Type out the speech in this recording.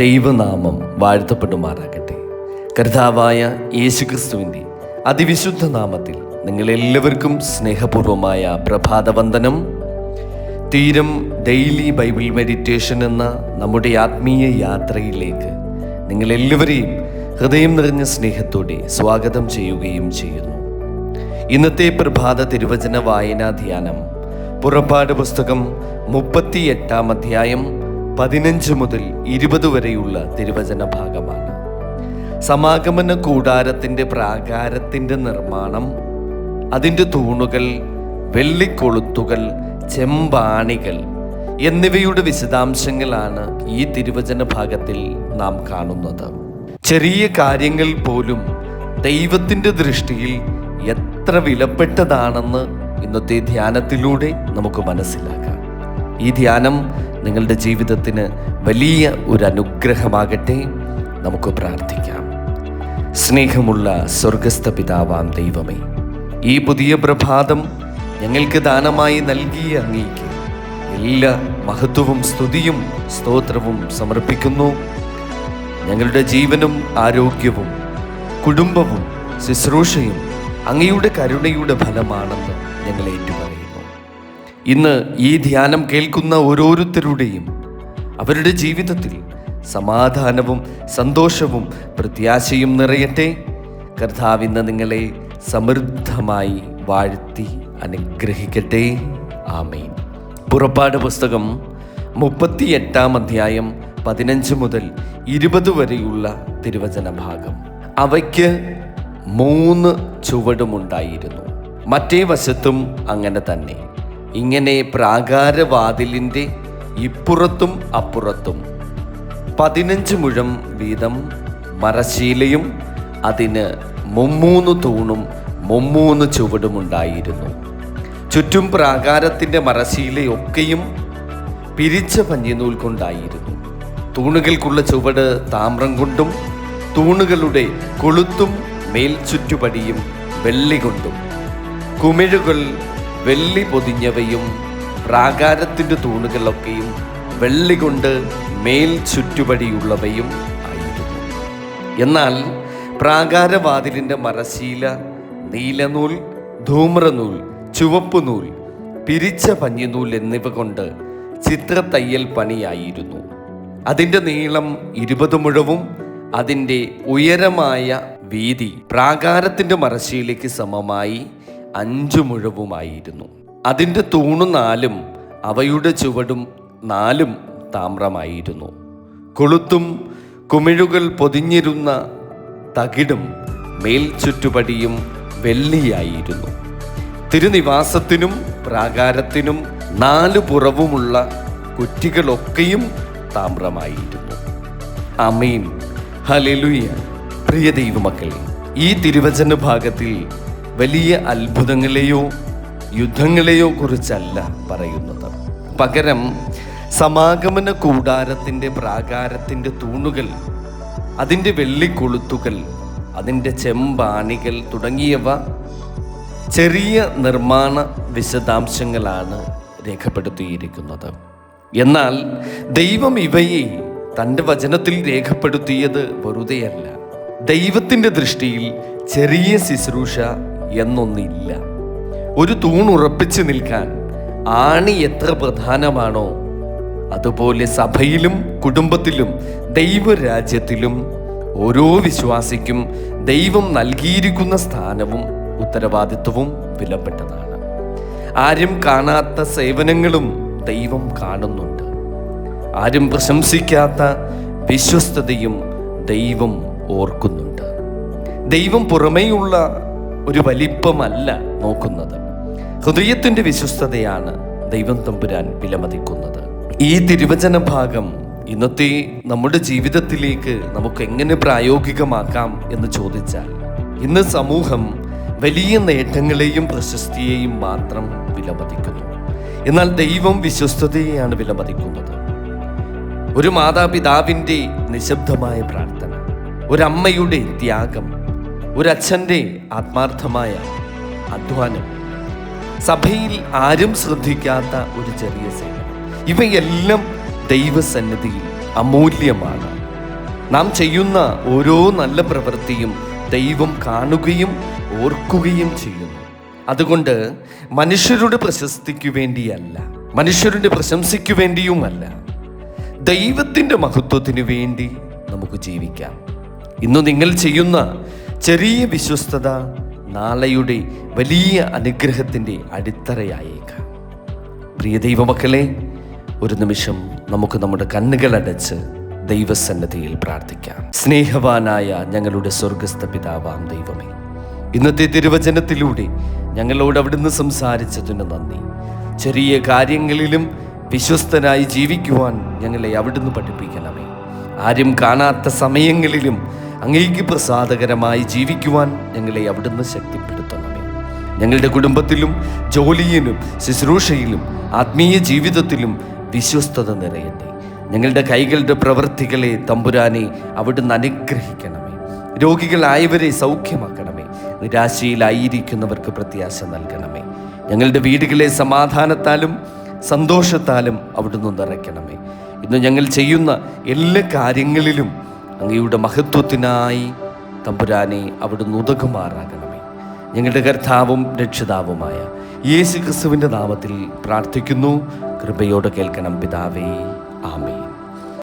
ദൈവനാമം വാഴ്ത്തപ്പെടുമാറാകട്ടെ. കർത്താവായ യേശുക്രിസ്തുവിൻ്റെ അതിവിശുദ്ധ നാമത്തിൽ നിങ്ങളെല്ലാവർക്കും സ്നേഹപൂർവമായ പ്രഭാതവന്ദനം. തീരം ഡെയിലി ബൈബിൾ മെഡിറ്റേഷൻ എന്ന നമ്മുടെ ആത്മീയ യാത്രയിലേക്ക് നിങ്ങളെല്ലാവരെയും ഹൃദയം നിറഞ്ഞ സ്നേഹത്തോടെ സ്വാഗതം ചെയ്യുകയും ചെയ്യുന്നു. ഇന്നത്തെ പ്രഭാത തിരുവചന വായനാ ധ്യാനം പുറപ്പാട് പുസ്തകം 38 അധ്യായം 15 മുതൽ 20 വരെയുള്ള തിരുവചന ഭാഗമാണ്. സമാഗമന കൂടാരത്തിൻ്റെ പ്രാകാരത്തിൻ്റെ നിർമ്മാണം, അതിൻ്റെ തൂണുകൾ, വെള്ളിക്കൊളുത്തുകൾ, ചെമ്പാണികൾ എന്നിവയുടെ വിശദാംശങ്ങളാണ് ഈ തിരുവചന ഭാഗത്തിൽ നാം കാണുന്നത്. ചെറിയ കാര്യങ്ങൾ പോലും ദൈവത്തിൻ്റെ ദൃഷ്ടിയിൽ എത്ര വിലപ്പെട്ടതാണെന്ന് ഇന്നത്തെ ധ്യാനത്തിലൂടെ നമുക്ക് മനസ്സിലാക്കാം. ഈ ധ്യാനം നിങ്ങളുടെ ജീവിതത്തിന് വലിയ ഒരു അനുഗ്രഹമാകട്ടെ. നമുക്ക് പ്രാർത്ഥിക്കാം. സ്നേഹമുള്ള സ്വർഗസ്ഥ പിതാവാം ദൈവമേ, ഈ പുതിയ പ്രഭാതം ഞങ്ങൾക്ക് ദാനമായി നൽകിയ അങ്ങേക്ക് എല്ലാ മഹത്വവും സ്തുതിയും സ്തോത്രവും സമർപ്പിക്കുന്നു. ഞങ്ങളുടെ ജീവനും ആരോഗ്യവും കുടുംബവും ശുശ്രൂഷയും അങ്ങയുടെ കരുണയുടെ ഫലമാണെന്ന് ഞങ്ങൾ ഏറ്റുപറയുന്നു. ഇന്ന് ഈ ധ്യാനം കേൾക്കുന്ന ഓരോരുത്തരുടെയും അവരുടെ ജീവിതത്തിൽ സമാധാനവും സന്തോഷവും പ്രത്യാശയും നിറയട്ടെ. കർത്താവ് ഇന്ന് നിങ്ങളെ സമൃദ്ധമായി വാഴ്ത്തി അനുഗ്രഹിക്കട്ടെ. ആമേൻ. പുറപ്പാട് പുസ്തകം 38 അധ്യായം 15 മുതൽ 20 വരെയുള്ള തിരുവചന ഭാഗം. അവയ്ക്ക് 3 ചുവടുമുണ്ടായിരുന്നു, മറ്റേ വശത്തും അങ്ങനെ തന്നെ. ഇങ്ങനെ പ്രാകാരവാതിലിൻ്റെ ഇപ്പുറത്തും അപ്പുറത്തും 15 മുഴം വീതം മരശീലയും അതിന് 3 തൂണും 3 ചുവടുമുണ്ടായിരുന്നു. ചുറ്റും പ്രാകാരത്തിൻ്റെ മരശീലയൊക്കെയും പിരിച്ച പഞ്ഞിനൂൽ കൊണ്ടായിരുന്നു. തൂണുകൾക്കുള്ള ചുവട് താമ്രം കൊണ്ടും തൂണുകളുടെ കൊളുത്തും മേൽചുറ്റുപടിയും വെള്ളി കൊണ്ടും, കുമിഴുകൾ വെള്ളി പൊതിഞ്ഞവയും പ്രാകാരത്തിൻ്റെ തൂണുകളൊക്കെയും വെള്ളി കൊണ്ട് മേൽ ചുറ്റുപടിയുള്ളവയും ആയിരുന്നു. എന്നാൽ പ്രാകാരവാതിലിൻ്റെ മരശീല നീലനൂൽ, ധൂമ്രനൂൽ, ചുവപ്പുനൂൽ, പിരിച്ച പഞ്ഞിനൂൽ എന്നിവ കൊണ്ട് ചിത്രത്തയ്യൽ പണിയായിരുന്നു. അതിൻ്റെ നീളം 20 മുഴവും അതിൻ്റെ ഉയരമായ വീതി പ്രാകാരത്തിൻ്റെ മരശീലയ്ക്ക് സമമായി 5 മുഴവുമായിരുന്നു. അതിൻ്റെ തൂണു 4 അവയുടെ ചുവടും 4 താമ്രമായിരുന്നു. കൊളുത്തും കുമിഴുകൾ പൊതിഞ്ഞിരുന്ന തകിടും മേൽചുറ്റുപടിയും വെള്ളിയായിരുന്നു. തിരുനിവാസത്തിനും പ്രാകാരത്തിനും 4 പുറവുമുള്ള കുറ്റികളൊക്കെയും താമ്രമായിരുന്നു. ആമേൻ. ഹല്ലേലൂയ. പ്രിയ ദൈവമക്കളെ, ഈ തിരുവചന ഭാഗത്തിൽ വലിയ അത്ഭുതങ്ങളെയോ യുദ്ധങ്ങളെയോ കുറിച്ചല്ല പറയുന്നത്. പകരം സമാഗമന കൂടാരത്തിൻ്റെ പ്രാകാരത്തിൻ്റെ തൂണുകൾ, അതിൻ്റെ വെള്ളിക്കൊളുത്തുകൾ, അതിൻ്റെ ചെമ്പാണികൾ തുടങ്ങിയവ ചെറിയ നിർമ്മാണ വിശദാംശങ്ങളാണ് രേഖപ്പെടുത്തിയിരിക്കുന്നത്. എന്നാൽ ദൈവം ഇവയെ തൻ്റെ വചനത്തിൽ രേഖപ്പെടുത്തിയത് വെറുതെയല്ല. ദൈവത്തിൻ്റെ ദൃഷ്ടിയിൽ ചെറിയ ശുശ്രൂഷ എന്നൊന്നില്ല. ഒരു തൂൺ ഉറപ്പിച്ചു നിൽക്കാൻ ആണി എത്ര പ്രധാനമാണോ, അതുപോലെ സഭയിലും കുടുംബത്തിലും ദൈവരാജ്യത്തിലും ഓരോ വിശ്വാസിക്കും ദൈവം നൽകിയിരിക്കുന്ന സ്ഥാനവും ഉത്തരവാദിത്വവും വിലപ്പെട്ടതാണ്. ആരും കാണാത്ത സേവനങ്ങളും ദൈവം കാണുന്നുണ്ട്. ആരും പ്രശംസിക്കാത്ത വിശ്വസ്തതയും ദൈവം ഓർക്കുന്നുണ്ട്. ദൈവം പുറമേയുള്ള ഒരു വലിപ്പമല്ല നോക്കുന്നത്, ഹൃദയത്തിൻ്റെ വിശ്വസ്തതയാണ് ദൈവം തമ്പുരാൻ വിലമതിക്കുന്നത്. ഈ തിരുവചന ഭാഗം ഇന്നത്തെ നമ്മുടെ ജീവിതത്തിലേക്ക് നമുക്ക് എങ്ങനെ പ്രായോഗികമാക്കാം എന്ന് ചോദിച്ചാൽ, ഇന്ന് സമൂഹം വലിയ നേട്ടങ്ങളെയും പ്രശസ്തിയെയും മാത്രം വിലമതിക്കുന്നു. എന്നാൽ ദൈവം വിശ്വസ്തതയെയാണ് വിലമതിക്കുന്നത്. ഒരു മാതാപിതാവിൻ്റെ നിശബ്ദമായ പ്രാർത്ഥന, ഒരമ്മയുടെ ത്യാഗം, ഒരച്ഛൻ്റെ ആത്മാർത്ഥമായ അധ്വാനം, സഭയിൽ ആരും ശ്രദ്ധിക്കാത്ത ഒരു ചെറിയ സേവനം, ഇവയെല്ലാം ദൈവസന്നിധിയിൽ അമൂല്യമാണ്. നാം ചെയ്യുന്ന ഓരോ നല്ല പ്രവൃത്തിയും ദൈവം കാണുകയും ഓർക്കുകയും ചെയ്യുന്നു. അതുകൊണ്ട് മനുഷ്യരുടെ പ്രശസ്തിക്കു വേണ്ടിയല്ല, മനുഷ്യരുടെ പ്രശംസയ്ക്കു വേണ്ടിയുമല്ല, ദൈവത്തിൻ്റെ മഹത്വത്തിനു വേണ്ടി നമുക്ക് ജീവിക്കാം. ഇന്ന് നിങ്ങൾ ചെയ്യുന്ന ചെറിയ വിശ്വസ്തത നാളെയുടെ വലിയ അനുഗ്രഹത്തിൻ്റെ അടിത്തറയായേക്കാം. പ്രിയ ദൈവമക്കളെ, ഒരു നിമിഷം നമുക്ക് നമ്മുടെ കണ്ണുകളടച്ച് ദൈവസന്നിധിയിൽ പ്രാർത്ഥിക്കാം. സ്നേഹവാനായ ഞങ്ങളുടെ സ്വർഗസ്ഥ പിതാവാം ദൈവമേ, ഇന്നത്തെ തിരുവചനത്തിലൂടെ ഞങ്ങളോട് അവിടുന്ന് സംസാരിച്ചതിന് നന്ദി. ചെറിയ കാര്യങ്ങളിലും വിശ്വസ്തനായി ജീവിക്കുവാൻ ഞങ്ങളെ അവിടുന്ന് പഠിപ്പിക്കണമേ. ആരും കാണാത്ത സമയങ്ങളിലും അങ്ങേക്ക് പ്രസാദകരമായി ജീവിക്കുവാൻ ഞങ്ങളെ അവിടുന്ന് ശക്തിപ്പെടുത്തണമേ. ഞങ്ങളുടെ കുടുംബത്തിലും ജോലിയിലും ശുശ്രൂഷയിലും ആത്മീയ ജീവിതത്തിലും വിശ്വസ്തത നിറയട്ടെ. ഞങ്ങളുടെ കൈകളുടെ പ്രവൃത്തികളെ തമ്പുരാനെ അവിടുന്ന് അനുഗ്രഹിക്കണമേ. രോഗികളായവരെ സൗഖ്യമാക്കണമേ. നിരാശയിലായിരിക്കുന്നവർക്ക് പ്രത്യാശ നൽകണമേ. ഞങ്ങളുടെ വീടുകളെ സമാധാനത്താലും സന്തോഷത്താലും അവിടുന്ന് നിറയ്ക്കണമേ. ഇന്ന് ഞങ്ങൾ ചെയ്യുന്ന എല്ലാ കാര്യങ്ങളിലും അങ്ങയുടെ മഹത്വത്തിനായി തമ്പുരാനെ അവിടുന്ന് ഉതകുമാറാകണമേ. ഞങ്ങളുടെ കർത്താവും രക്ഷിതാവുമായ യേശു ക്രിസ്തുവിൻ്റെ നാമത്തിൽ പ്രാർത്ഥിക്കുന്നു. കൃപയോടെ കേൾക്കണം പിതാവേ. ആമേൻ.